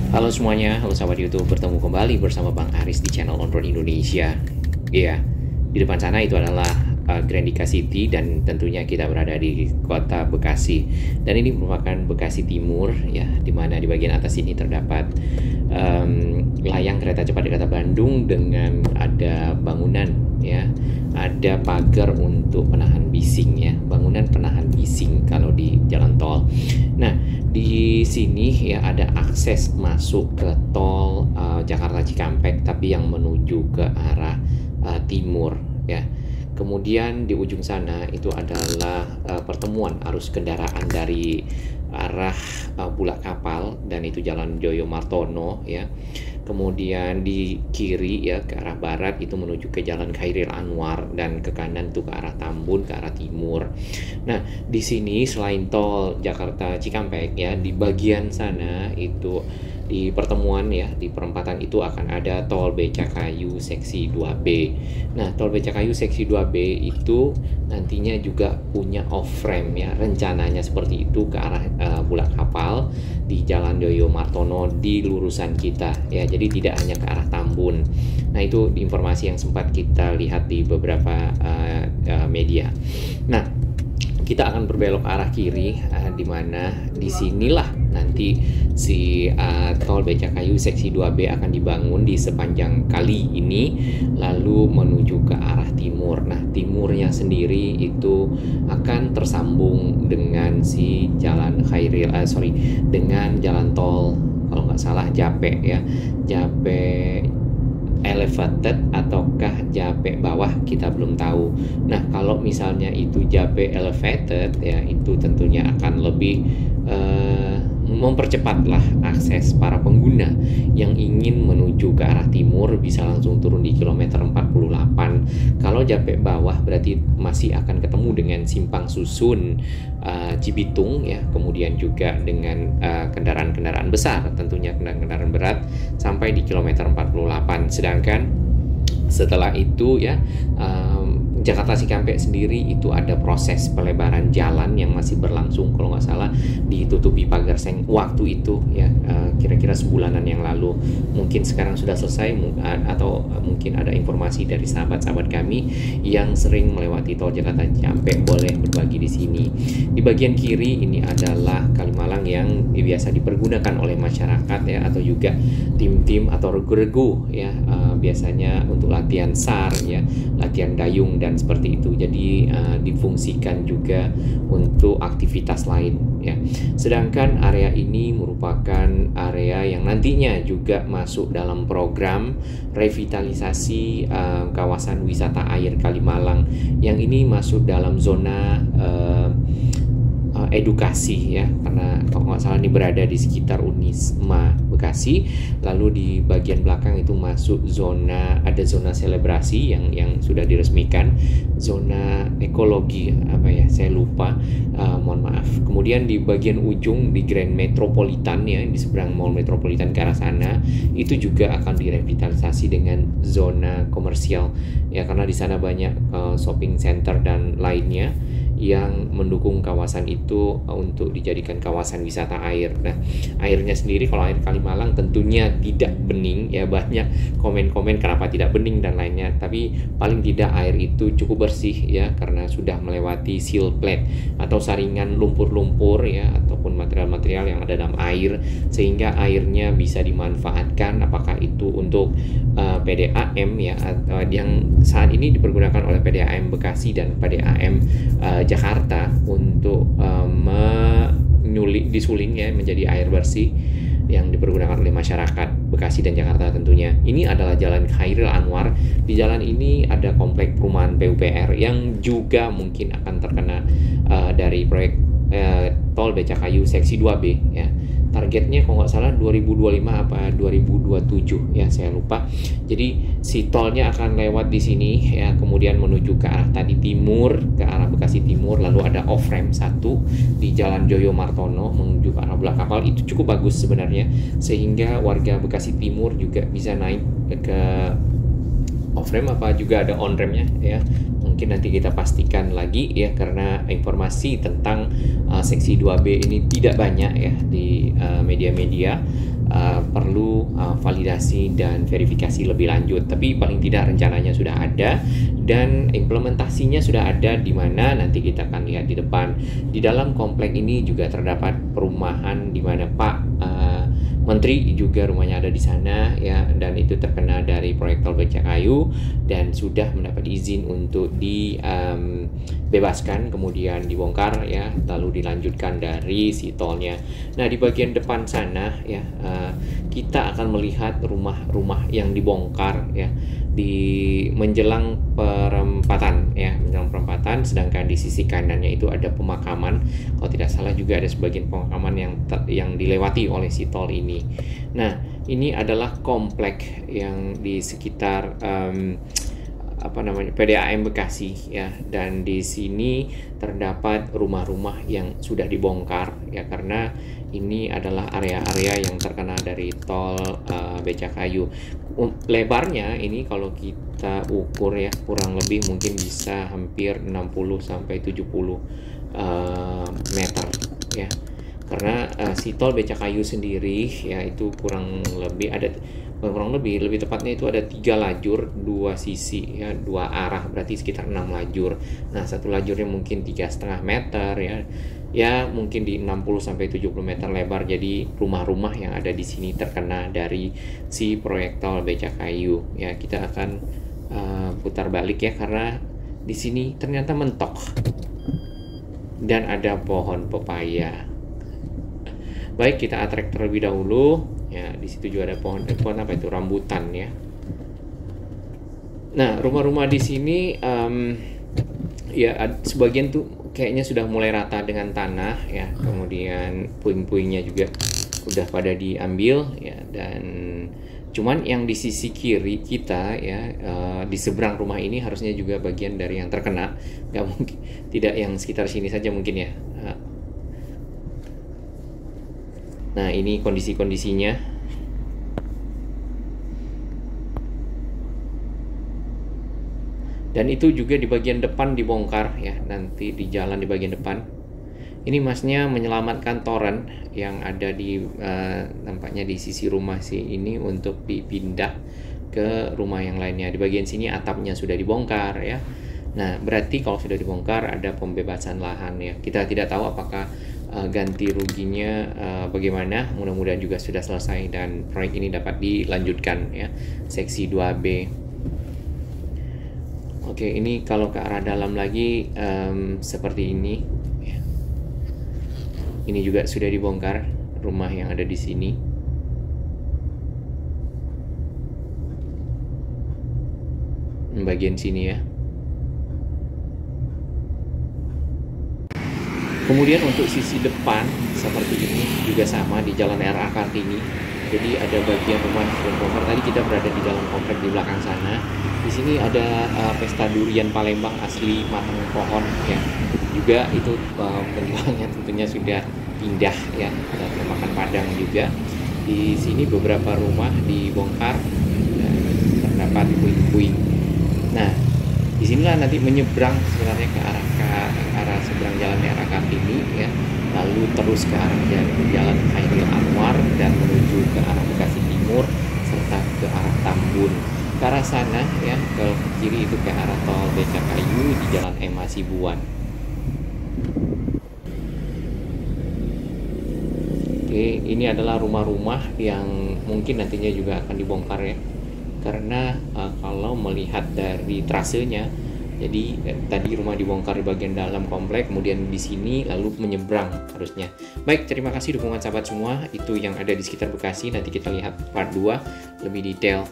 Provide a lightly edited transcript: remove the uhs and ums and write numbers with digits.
Halo semuanya, halo sahabat YouTube, bertemu kembali bersama Bang Aris di channel On Road Indonesia. Iya, di depan sana itu adalah Grandika City dan tentunya kita berada di kota Bekasi. Dan ini merupakan Bekasi Timur, ya, di mana di bagian atas ini terdapat layang kereta cepat Jakarta Bandung dengan ada bangunan, ya, ada pagar untuk penahan bising, ya, bangunan penahan bising kalau di jalan tol. Nah, di sini ya ada akses masuk ke tol Jakarta Cikampek tapi yang menuju ke arah timur, ya. Kemudian di ujung sana itu adalah pertemuan arus kendaraan dari arah Bulak Kapal dan itu Jalan Joyo Martono, ya. Kemudian di kiri ya ke arah barat itu menuju ke Jalan Khairil Anwar dan ke kanan itu ke arah Tambun ke arah timur. Nah, di sini selain tol Jakarta Cikampek ya di bagian sana itu di pertemuan ya di perempatan itu akan ada tol Becakayu seksi 2B. Nah, tol Becakayu seksi 2B itu nantinya juga punya off-ramp ya, rencananya seperti itu ke arah Bulak Kapal di Jalan Joyo Martono di lurusan kita ya. Jadi tidak hanya ke arah Tambun. Nah, itu informasi yang sempat kita lihat di beberapa media. Nah, kita akan berbelok arah kiri, di mana disinilah nanti si tol Becakayu seksi 2B akan dibangun di sepanjang kali ini, lalu menuju ke arah timur. Nah, timurnya sendiri itu akan tersambung dengan si jalan dengan jalan tol kalau nggak salah Jape ya, Jape elevated ataukah Jape bawah kita belum tahu. Nah, kalau misalnya itu Jape elevated ya itu tentunya akan lebih mempercepatlah akses para pengguna yang ingin menuju ke arah timur bisa langsung turun di kilometer 48. Kalau Jape bawah berarti masih akan ketemu dengan simpang susun Cibitung ya, kemudian juga dengan kendaraan-kendaraan besar, tentunya kendaraan-kendaraan berat sampai di kilometer 48. Sedangkan setelah itu ya Jakarta Cikampek sendiri itu ada proses pelebaran jalan yang masih berlangsung, kalau nggak salah ditutupi pagar seng waktu itu ya, kira-kira sebulanan yang lalu. Mungkin sekarang sudah selesai atau mungkin ada informasi dari sahabat-sahabat kami yang sering melewati tol Jakarta Cikampek boleh berbagi di sini. Di bagian kiri ini adalah Kalimalang yang biasa dipergunakan oleh masyarakat ya, atau juga tim-tim atau regu-regu ya, biasanya untuk latihan SAR ya, latihan dayung dan seperti itu. Jadi difungsikan juga untuk aktivitas lain ya. Sedangkan area ini merupakan area yang nantinya juga masuk dalam program revitalisasi kawasan wisata air Kalimalang, yang ini masuk dalam zona edukasi ya, karena kalau nggak salah ini berada di sekitar Unisma Bekasi. Lalu di bagian belakang itu masuk ada zona selebrasi yang sudah diresmikan, zona ekologi apa ya saya lupa, mohon maaf. Kemudian di bagian ujung di Grand Metropolitan ya, di seberang Mall Metropolitan ke arah sana itu juga akan direvitalisasi dengan zona komersial ya, karena di sana banyak shopping center dan lainnya yang mendukung kawasan itu untuk dijadikan kawasan wisata air. Nah, airnya sendiri kalau air Kalimalang tentunya tidak bening ya, banyak komen-komen kenapa tidak bening dan lainnya, tapi paling tidak air itu cukup bersih ya, karena sudah melewati seal plate atau saringan lumpur-lumpur ya, ataupun material-material yang ada dalam air, sehingga airnya bisa dimanfaatkan apakah itu untuk PDAM ya, yang saat ini dipergunakan oleh PDAM Bekasi dan PDAM Jakarta untuk disuling ya menjadi air bersih yang dipergunakan oleh masyarakat Bekasi dan Jakarta tentunya. Ini adalah Jalan Khairil Anwar. Di jalan ini ada komplek perumahan PUPR yang juga mungkin akan terkena dari proyek tol Becakayu seksi 2B ya. Targetnya kalau nggak salah 2025 apa 2027 ya, saya lupa. Jadi si tolnya akan lewat di sini ya, kemudian menuju ke arah tadi timur, ke arah Bekasi Timur, lalu ada off ramp satu di Jalan Joyo Martono menuju ke arah Bulak Kapal. Itu cukup bagus sebenarnya, sehingga warga Bekasi Timur juga bisa naik ke off ramp apa juga ada on rampnya ya. Mungkin nanti kita pastikan lagi ya, karena informasi tentang seksi 2B ini tidak banyak ya di media-media. perlu validasi dan verifikasi lebih lanjut. Tapi paling tidak rencananya sudah ada dan implementasinya sudah ada, di mana nanti kita akan lihat di depan. Di dalam komplek ini juga terdapat perumahan di mana Pak Menteri juga rumahnya ada di sana ya, dan itu terkena dari proyek tol Becakayu dan sudah mendapat izin untuk dibebaskan kemudian dibongkar ya, lalu dilanjutkan dari si tolnya. Nah, di bagian depan sana ya kita akan melihat rumah-rumah yang dibongkar ya di menjelang perempatan ya, menjelang perempatan, sedangkan di sisi kanannya itu ada pemakaman. Kalau tidak salah juga ada sebagian pemakaman yang dilewati oleh si tol ini. Nah, ini adalah komplek yang di sekitar PDAM Bekasi ya, dan di sini terdapat rumah-rumah yang sudah dibongkar ya, karena ini adalah area-area yang terkena dari tol Becakayu. Lebarnya ini kalau kita ukur ya, kurang lebih mungkin bisa hampir 60 sampai 70 meter ya. Karena si tol Becakayu sendiri ya itu kurang lebih lebih tepatnya itu ada 3 lajur, 2 sisi ya, 2 arah, berarti sekitar 6 lajur. Nah, satu lajurnya mungkin 3,5 meter ya mungkin di 60 sampai 70 meter lebar. Jadi rumah-rumah yang ada di sini terkena dari si proyek tol Becakayu ya. Kita akan putar balik ya, karena di sini ternyata mentok dan ada pohon pepaya. Baik, kita atrek terlebih dahulu ya. Di situ juga ada pohon apa itu, rambutan ya. Nah, rumah-rumah di sini ya sebagian tuh kayaknya sudah mulai rata dengan tanah ya, kemudian puing-puingnya juga udah pada diambil ya, dan cuman yang di sisi kiri kita ya, di seberang rumah ini harusnya juga bagian dari yang terkena, nggak mungkin tidak yang sekitar sini saja mungkin ya. Nah, ini kondisi-kondisinya. Dan itu juga di bagian depan dibongkar ya, nanti di jalan di bagian depan. Ini masnya menyelamatkan toren yang ada di nampaknya di sisi rumah ini untuk dipindah ke rumah yang lainnya. Di bagian sini atapnya sudah dibongkar ya. Nah, berarti kalau sudah dibongkar ada pembebasan lahan ya. Kita tidak tahu apakah ganti ruginya bagaimana. Mudah-mudahan juga sudah selesai dan proyek ini dapat dilanjutkan ya, seksi 2B. Oke, ini kalau ke arah dalam lagi seperti ini ya. Ini juga sudah dibongkar rumah yang ada di sini. Bagian sini ya. Kemudian untuk sisi depan seperti ini juga sama di Jalan RA Kartini. Jadi ada bagian rumah yang dibongkar. Tadi kita berada di dalam komplek di belakang sana. Di sini ada pesta durian Palembang asli matang pohon ya. Juga itu penjualnya tentunya sudah pindah ya, dan makan Padang juga. Di sini beberapa rumah dibongkar dan terdapat puing-puing. Nah, disinilah nanti menyeberang sebenarnya ke arah seberang jalan RA Kartini ya, lalu terus ke arah jalan Khairil Anwar dan menuju ke arah Bekasi Timur serta ke arah Tambun. Ke arah sana ya, ke kiri itu ke arah tol Becakayu di Jalan M Hasibuan. Oke, ini adalah rumah-rumah yang mungkin nantinya juga akan dibongkar ya. Karena kalau melihat dari trasenya, jadi tadi rumah dibongkar di bagian dalam komplek, kemudian di sini lalu menyeberang harusnya. Baik, terima kasih dukungan sahabat semua. Itu yang ada di sekitar Bekasi. Nanti kita lihat part 2 lebih detail.